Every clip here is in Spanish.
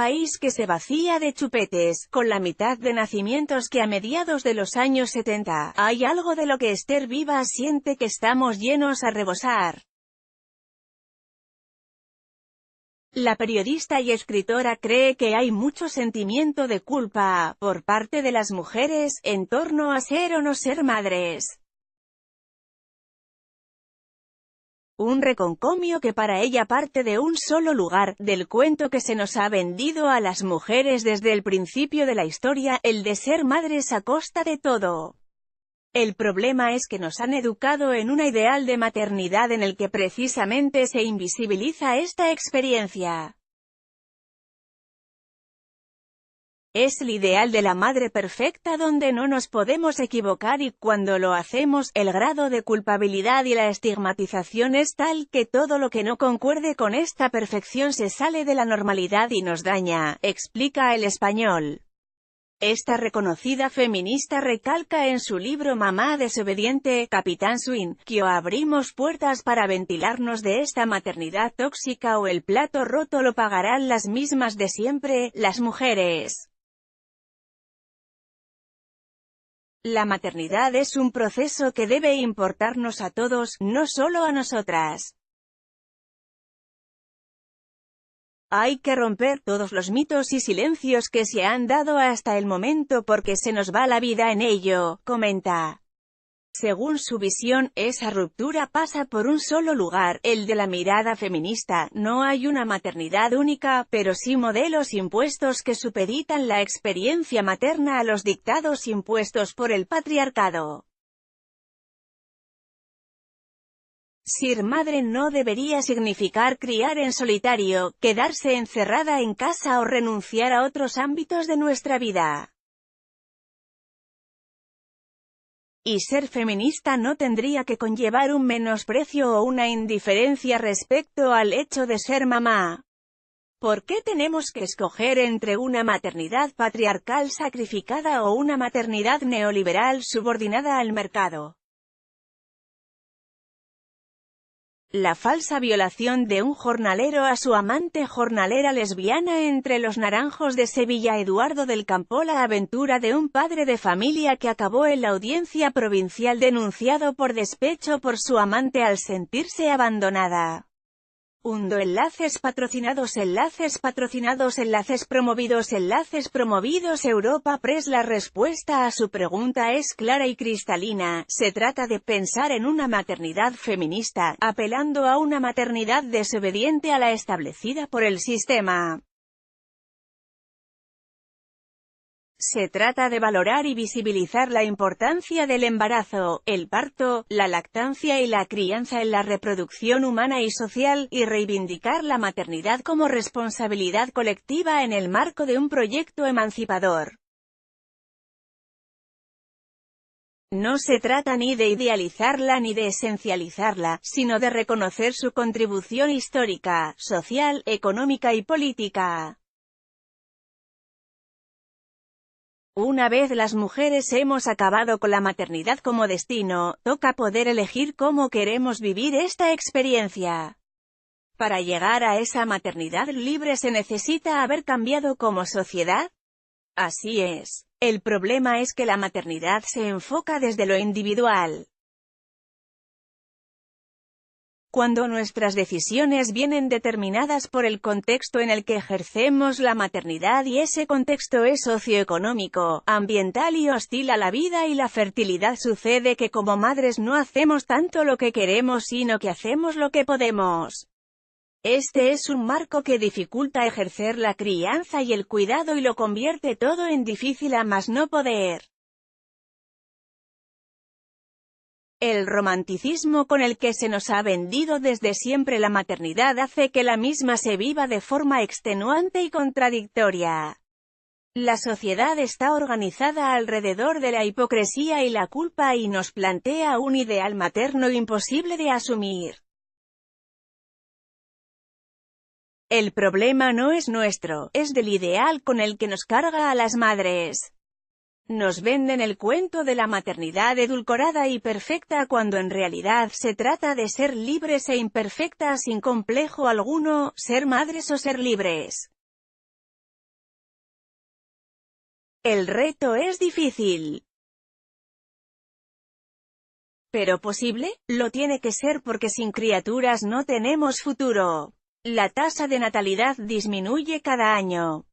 país que se vacía de chupetes, con la mitad de nacimientos que a mediados de los años 70, hay algo de lo que Esther Vivas siente que estamos llenos a rebosar. La periodista y escritora cree que hay mucho sentimiento de culpa, por parte de las mujeres, en torno a ser o no ser madres. Un reconcomio que para ella parte de un solo lugar, del cuento que se nos ha vendido a las mujeres desde el principio de la historia, el de ser madres a costa de todo. El problema es que nos han educado en un ideal de maternidad en el que precisamente se invisibiliza esta experiencia. Es el ideal de la madre perfecta donde no nos podemos equivocar y cuando lo hacemos, el grado de culpabilidad y la estigmatización es tal que todo lo que no concuerde con esta perfección se sale de la normalidad y nos daña, explica El Español. Esta reconocida feminista recalca en su libro Mamá desobediente, Capitán Swing, que o abrimos puertas para ventilarnos de esta maternidad tóxica o el plato roto lo pagarán las mismas de siempre, las mujeres. La maternidad es un proceso que debe importarnos a todos, no solo a nosotras. Hay que romper todos los mitos y silencios que se han dado hasta el momento porque se nos va la vida en ello, comenta. Según su visión, esa ruptura pasa por un solo lugar, el de la mirada feminista. No hay una maternidad única, pero sí modelos impuestos que supeditan la experiencia materna a los dictados impuestos por el patriarcado. Ser madre no debería significar criar en solitario, quedarse encerrada en casa o renunciar a otros ámbitos de nuestra vida. Y ser feminista no tendría que conllevar un menosprecio o una indiferencia respecto al hecho de ser mamá. ¿Por qué tenemos que escoger entre una maternidad patriarcal sacrificada o una maternidad neoliberal subordinada al mercado? La falsa violación de un jornalero a su amante jornalera lesbiana entre los Naranjos de Sevilla. Eduardo del Campo. La aventura de un padre de familia que acabó en la audiencia provincial denunciado por despecho por su amante al sentirse abandonada. Enlaces patrocinados, enlaces patrocinados, enlaces promovidos. Europa Press. La respuesta a su pregunta es clara y cristalina. Se trata de pensar en una maternidad feminista, apelando a una maternidad desobediente a la establecida por el sistema. Se trata de valorar y visibilizar la importancia del embarazo, el parto, la lactancia y la crianza en la reproducción humana y social, y reivindicar la maternidad como responsabilidad colectiva en el marco de un proyecto emancipador. No se trata ni de idealizarla ni de esencializarla, sino de reconocer su contribución histórica, social, económica y política. Una vez las mujeres hemos acabado con la maternidad como destino, toca poder elegir cómo queremos vivir esta experiencia. Para llegar a esa maternidad libre se necesita haber cambiado como sociedad. Así es. El problema es que la maternidad se enfoca desde lo individual. Cuando nuestras decisiones vienen determinadas por el contexto en el que ejercemos la maternidad y ese contexto es socioeconómico, ambiental y hostil a la vida y la fertilidad, sucede que como madres no hacemos tanto lo que queremos sino que hacemos lo que podemos. Este es un marco que dificulta ejercer la crianza y el cuidado y lo convierte todo en difícil a más no poder. El romanticismo con el que se nos ha vendido desde siempre la maternidad hace que la misma se viva de forma extenuante y contradictoria. La sociedad está organizada alrededor de la hipocresía y la culpa y nos plantea un ideal materno imposible de asumir. El problema no es nuestro, es del ideal con el que nos carga a las madres. Nos venden el cuento de la maternidad edulcorada y perfecta cuando en realidad se trata de ser libres e imperfectas sin complejo alguno, ser madres o ser libres. El reto es difícil. ¿Pero posible? Lo tiene que ser porque sin criaturas no tenemos futuro. La tasa de natalidad disminuye cada año.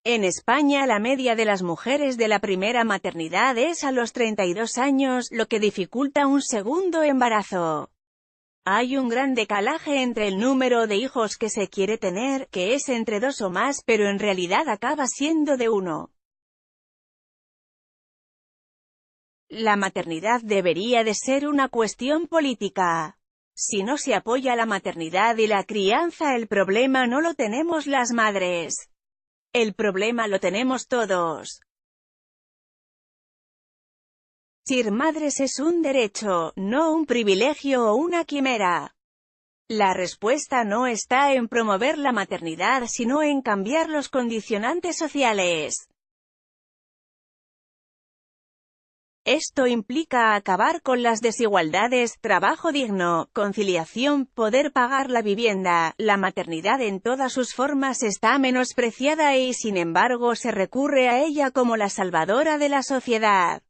En España la media de las mujeres de la primera maternidad es a los 32 años, lo que dificulta un segundo embarazo. Hay un gran decalaje entre el número de hijos que se quiere tener, que es entre 2 o más, pero en realidad acaba siendo de 1. La maternidad debería de ser una cuestión política. Si no se apoya la maternidad y la crianza, el problema no lo tenemos las madres. El problema lo tenemos todos. Ser madres es un derecho, no un privilegio o una quimera. La respuesta no está en promover la maternidad, sino en cambiar los condicionantes sociales. Esto implica acabar con las desigualdades, trabajo digno, conciliación, poder pagar la vivienda. La maternidad en todas sus formas está menospreciada y sin embargo se recurre a ella como la salvadora de la sociedad.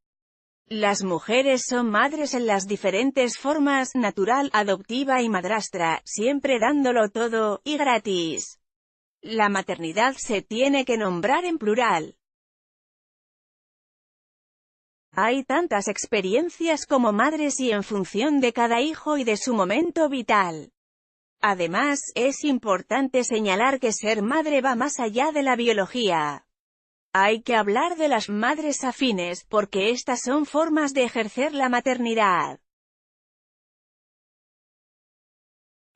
Las mujeres son madres en las diferentes formas, natural, adoptiva y madrastra, siempre dándolo todo, y gratis. La maternidad se tiene que nombrar en plural. Hay tantas experiencias como madres y en función de cada hijo y de su momento vital. Además, es importante señalar que ser madre va más allá de la biología. Hay que hablar de las madres afines, porque estas son formas de ejercer la maternidad.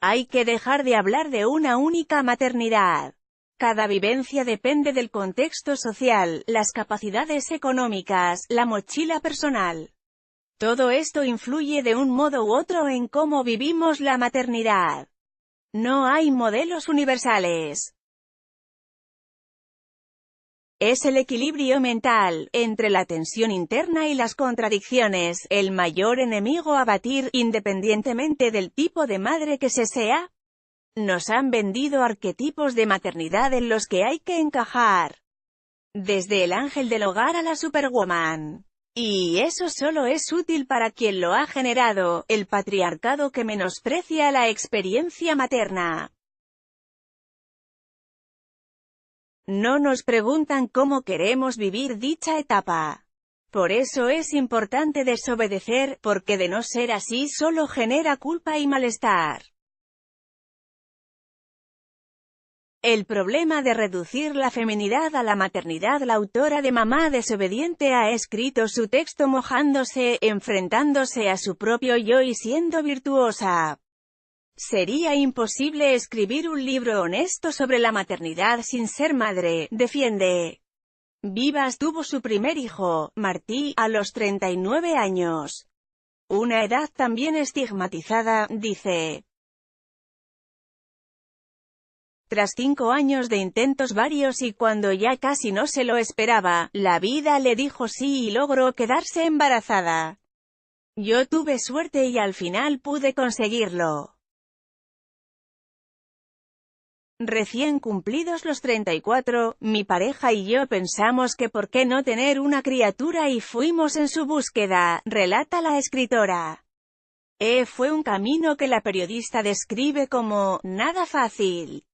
Hay que dejar de hablar de una única maternidad. Cada vivencia depende del contexto social, las capacidades económicas, la mochila personal. Todo esto influye de un modo u otro en cómo vivimos la maternidad. No hay modelos universales. Es el equilibrio mental, entre la tensión interna y las contradicciones, el mayor enemigo a batir, independientemente del tipo de madre que se sea. Nos han vendido arquetipos de maternidad en los que hay que encajar. Desde el ángel del hogar a la superwoman. Y eso solo es útil para quien lo ha generado, el patriarcado que menosprecia la experiencia materna. No nos preguntan cómo queremos vivir dicha etapa. Por eso es importante desobedecer, porque de no ser así solo genera culpa y malestar. El problema de reducir la feminidad a la maternidad. La autora de Mamá desobediente ha escrito su texto mojándose, enfrentándose a su propio yo y siendo virtuosa. Sería imposible escribir un libro honesto sobre la maternidad sin ser madre, defiende. Vivas tuvo su primer hijo, Martí, a los 39 años. Una edad también estigmatizada, dice. Tras 5 años de intentos varios y cuando ya casi no se lo esperaba, la vida le dijo sí y logró quedarse embarazada. Yo tuve suerte y al final pude conseguirlo. Recién cumplidos los 34, mi pareja y yo pensamos que por qué no tener una criatura y fuimos en su búsqueda, relata la escritora. Fue un camino que la periodista describe como nada fácil.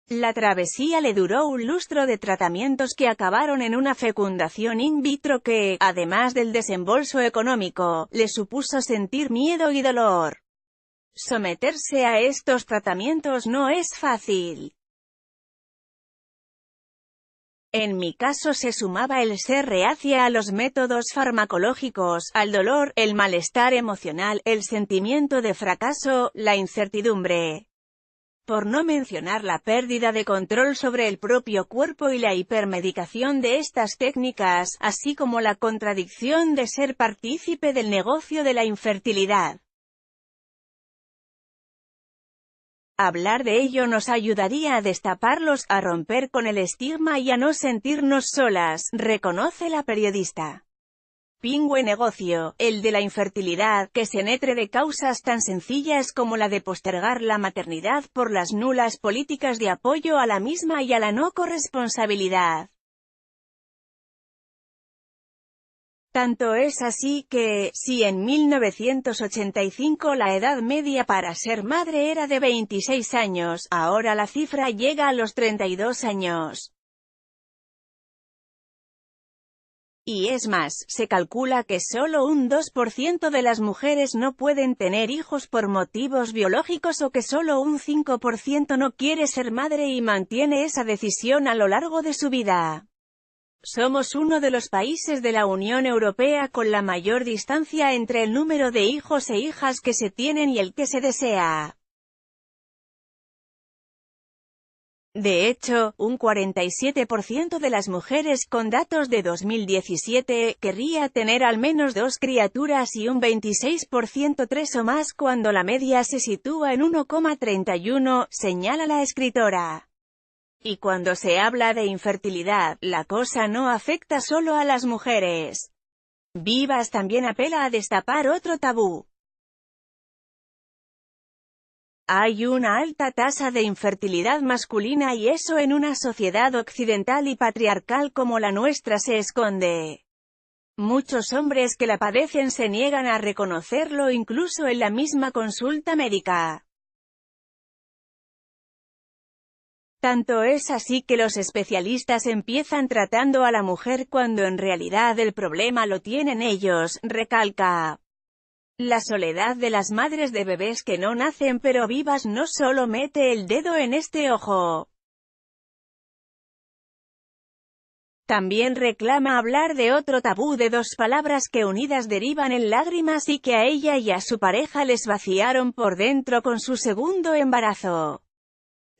La travesía le duró un lustro de tratamientos que acabaron en una fecundación in vitro que, además del desembolso económico, le supuso sentir miedo y dolor. Someterse a estos tratamientos no es fácil. En mi caso se sumaba el ser reacia a los métodos farmacológicos, al dolor, el malestar emocional, el sentimiento de fracaso, la incertidumbre. Por no mencionar la pérdida de control sobre el propio cuerpo y la hipermedicación de estas técnicas, así como la contradicción de ser partícipe del negocio de la infertilidad. Hablar de ello nos ayudaría a destaparlos, a romper con el estigma y a no sentirnos solas, reconoce la periodista. pingüe negocio, el de la infertilidad, que se nutre de causas tan sencillas como la de postergar la maternidad por las nulas políticas de apoyo a la misma y a la no corresponsabilidad. Tanto es así que, si en 1985 la edad media para ser madre era de 26 años, ahora la cifra llega a los 32 años. Y es más, se calcula que solo un 2% de las mujeres no pueden tener hijos por motivos biológicos o que solo un 5% no quiere ser madre y mantiene esa decisión a lo largo de su vida. Somos uno de los países de la Unión Europea con la mayor distancia entre el número de hijos e hijas que se tienen y el que se desea. De hecho, un 47% de las mujeres con datos de 2017 querría tener al menos 2 criaturas y un 26% 3 o más cuando la media se sitúa en 1,31, señala la escritora. Y cuando se habla de infertilidad, la cosa no afecta solo a las mujeres. Vivas también apela a destapar otro tabú. Hay una alta tasa de infertilidad masculina y eso en una sociedad occidental y patriarcal como la nuestra se esconde. Muchos hombres que la padecen se niegan a reconocerlo incluso en la misma consulta médica. Tanto es así que los especialistas empiezan tratando a la mujer cuando en realidad el problema lo tienen ellos, recalca. La soledad de las madres de bebés que no nacen pero vivas no solo mete el dedo en este ojo. También reclama hablar de otro tabú de 2 palabras que unidas derivan en lágrimas y que a ella y a su pareja les vaciaron por dentro con su segundo embarazo.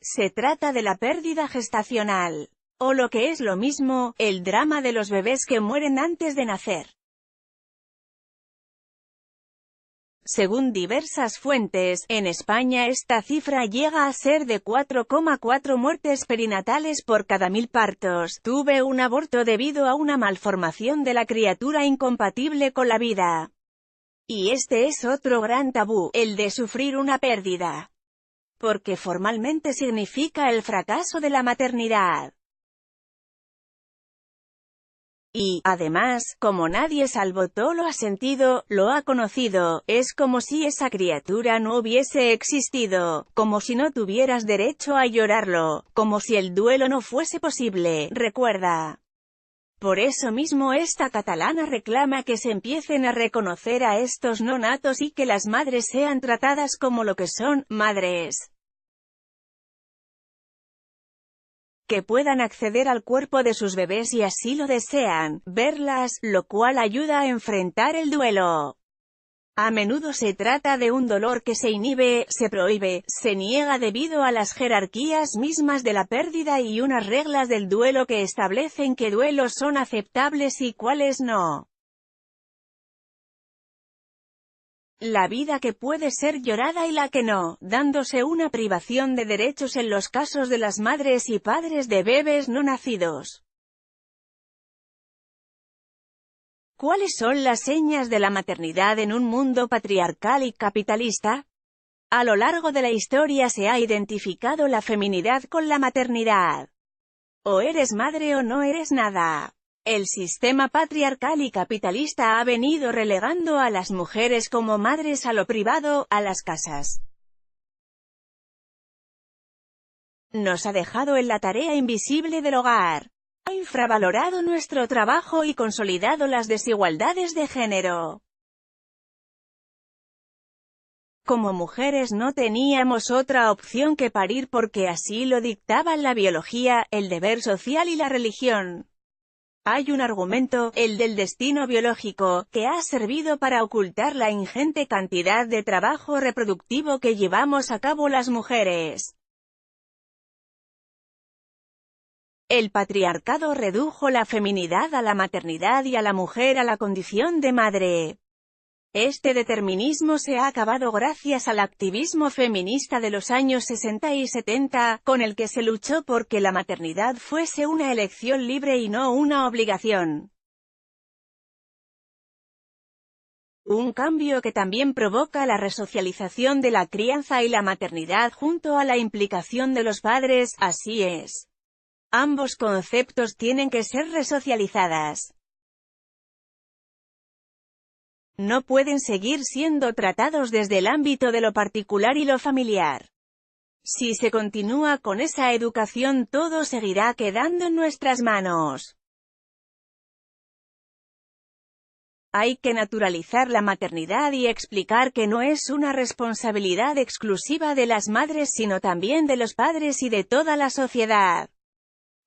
Se trata de la pérdida gestacional. O lo que es lo mismo, el drama de los bebés que mueren antes de nacer. Según diversas fuentes, en España esta cifra llega a ser de 4,4 muertes perinatales por cada 1000 partos. Tuve un aborto debido a una malformación de la criatura incompatible con la vida. Y este es otro gran tabú, el de sufrir una pérdida. Porque formalmente significa el fracaso de la maternidad. Y, además, como nadie salvo tú lo ha sentido, lo ha conocido, es como si esa criatura no hubiese existido, como si no tuvieras derecho a llorarlo, como si el duelo no fuese posible, recuerda. Por eso mismo esta catalana reclama que se empiecen a reconocer a estos no natos y que las madres sean tratadas como lo que son, madres. Que puedan acceder al cuerpo de sus bebés y así lo desean, verlas, lo cual ayuda a enfrentar el duelo. A menudo se trata de un dolor que se inhibe, se prohíbe, se niega debido a las jerarquías mismas de la pérdida y unas reglas del duelo que establecen qué duelos son aceptables y cuáles no. La vida que puede ser llorada y la que no, dándose una privación de derechos en los casos de las madres y padres de bebés no nacidos. ¿Cuáles son las señas de la maternidad en un mundo patriarcal y capitalista? A lo largo de la historia se ha identificado la feminidad con la maternidad. O eres madre o no eres nada. El sistema patriarcal y capitalista ha venido relegando a las mujeres como madres a lo privado, a las casas. Nos ha dejado en la tarea invisible del hogar. Ha infravalorado nuestro trabajo y consolidado las desigualdades de género. Como mujeres no teníamos otra opción que parir porque así lo dictaban la biología, el deber social y la religión. Hay un argumento, el del destino biológico, que ha servido para ocultar la ingente cantidad de trabajo reproductivo que llevamos a cabo las mujeres. El patriarcado redujo la feminidad a la maternidad y a la mujer a la condición de madre. Este determinismo se ha acabado gracias al activismo feminista de los años 60 y 70, con el que se luchó por que la maternidad fuese una elección libre y no una obligación. Un cambio que también provoca la resocialización de la crianza y la maternidad junto a la implicación de los padres, así es. Ambos conceptos tienen que ser resocializadas. No pueden seguir siendo tratados desde el ámbito de lo particular y lo familiar. Si se continúa con esa educación, todo seguirá quedando en nuestras manos. Hay que naturalizar la maternidad y explicar que no es una responsabilidad exclusiva de las madres sino también de los padres y de toda la sociedad.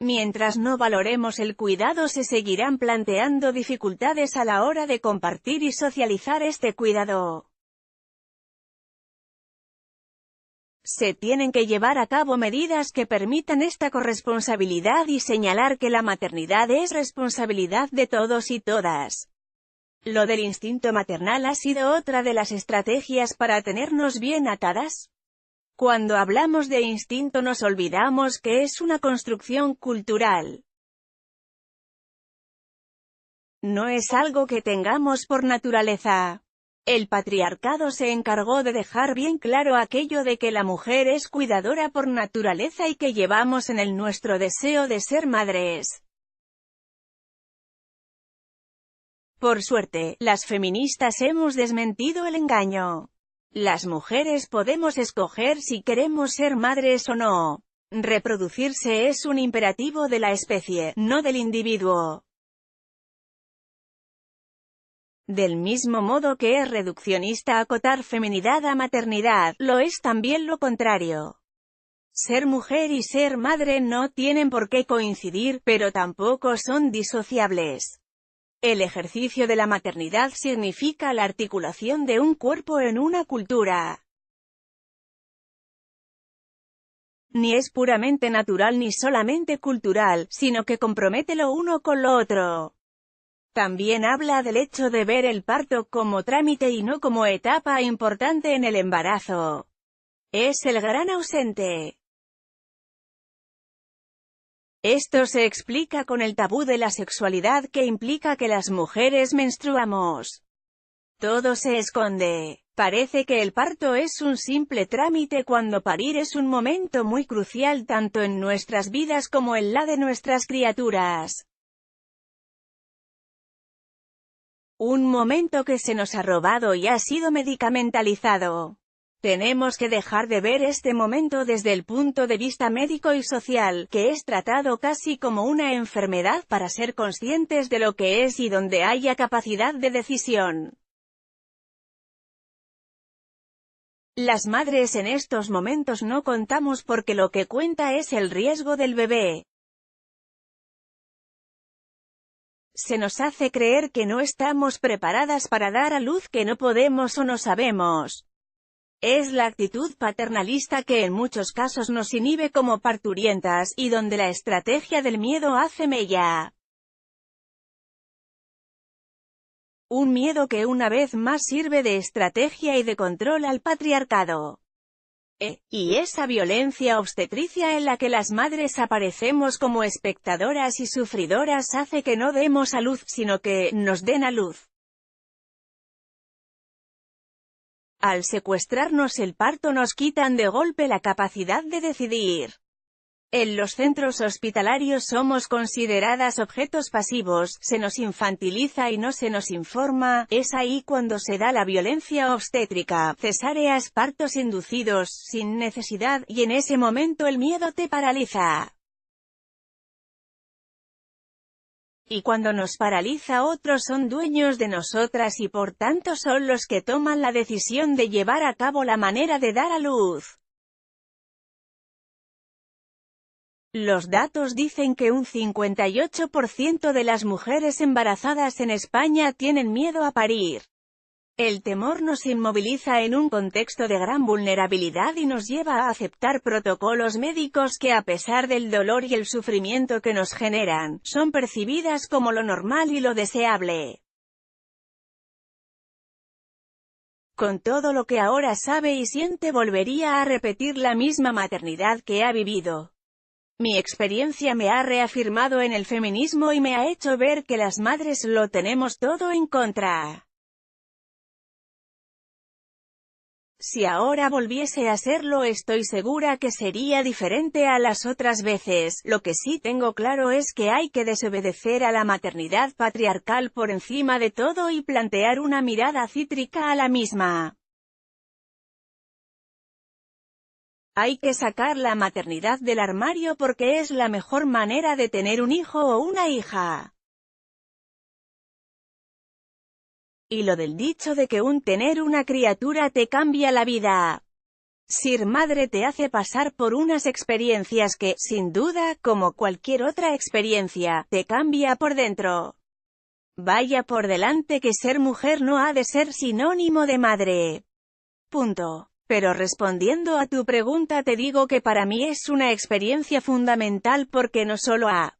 Mientras no valoremos el cuidado se seguirán planteando dificultades a la hora de compartir y socializar este cuidado. Se tienen que llevar a cabo medidas que permitan esta corresponsabilidad y señalar que la maternidad es responsabilidad de todos y todas. Lo del instinto maternal ha sido otra de las estrategias para tenernos bien atadas. Cuando hablamos de instinto nos olvidamos que es una construcción cultural. No es algo que tengamos por naturaleza. El patriarcado se encargó de dejar bien claro aquello de que la mujer es cuidadora por naturaleza y que llevamos en él nuestro deseo de ser madres. Por suerte, las feministas hemos desmentido el engaño. Las mujeres podemos escoger si queremos ser madres o no. Reproducirse es un imperativo de la especie, no del individuo. Del mismo modo que es reduccionista acotar feminidad a maternidad, lo es también lo contrario. Ser mujer y ser madre no tienen por qué coincidir, pero tampoco son disociables. El ejercicio de la maternidad significa la articulación de un cuerpo en una cultura. Ni es puramente natural ni solamente cultural, sino que compromete lo uno con lo otro. También habla del hecho de ver el parto como trámite y no como etapa importante en el embarazo. Es el gran ausente. Esto se explica con el tabú de la sexualidad que implica que las mujeres menstruamos. Todo se esconde. Parece que el parto es un simple trámite cuando parir es un momento muy crucial tanto en nuestras vidas como en la de nuestras criaturas. Un momento que se nos ha robado y ha sido medicamentalizado. Tenemos que dejar de ver este momento desde el punto de vista médico y social, que es tratado casi como una enfermedad para ser conscientes de lo que es y donde haya capacidad de decisión. Las madres en estos momentos no contamos porque lo que cuenta es el riesgo del bebé. Se nos hace creer que no estamos preparadas para dar a luz, que no podemos o no sabemos. Es la actitud paternalista que en muchos casos nos inhibe como parturientas, y donde la estrategia del miedo hace mella. Un miedo que una vez más sirve de estrategia y de control al patriarcado. Y esa violencia obstetricia en la que las madres aparecemos como espectadoras y sufridoras hace que no demos a luz, sino que nos den a luz. Al secuestrarnos el parto nos quitan de golpe la capacidad de decidir. En los centros hospitalarios somos consideradas objetos pasivos, se nos infantiliza y no se nos informa. Es ahí cuando se da la violencia obstétrica, cesáreas, partos inducidos, sin necesidad, y en ese momento el miedo te paraliza. Y cuando nos paraliza otros son dueños de nosotras y por tanto son los que toman la decisión de llevar a cabo la manera de dar a luz. Los datos dicen que un 58% de las mujeres embarazadas en España tienen miedo a parir. El temor nos inmoviliza en un contexto de gran vulnerabilidad y nos lleva a aceptar protocolos médicos que, a pesar del dolor y el sufrimiento que nos generan, son percibidas como lo normal y lo deseable. Con todo lo que ahora sabe y siente, volvería a repetir la misma maternidad que ha vivido. Mi experiencia me ha reafirmado en el feminismo y me ha hecho ver que las madres lo tenemos todo en contra. Si ahora volviese a serlo, estoy segura que sería diferente a las otras veces. Lo que sí tengo claro es que hay que desobedecer a la maternidad patriarcal por encima de todo y plantear una mirada cítrica a la misma. Hay que sacar la maternidad del armario porque es la mejor manera de tener un hijo o una hija. Y lo del dicho de que tener una criatura te cambia la vida. Ser madre te hace pasar por unas experiencias que, sin duda, como cualquier otra experiencia, te cambia por dentro. Vaya por delante que ser mujer no ha de ser sinónimo de madre. Punto. Pero respondiendo a tu pregunta te digo que para mí es una experiencia fundamental porque no solo ha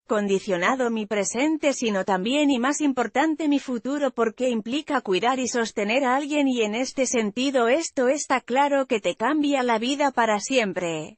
condicionado mi presente sino también y más importante mi futuro porque implica cuidar y sostener a alguien y en este sentido esto está claro que te cambia la vida para siempre.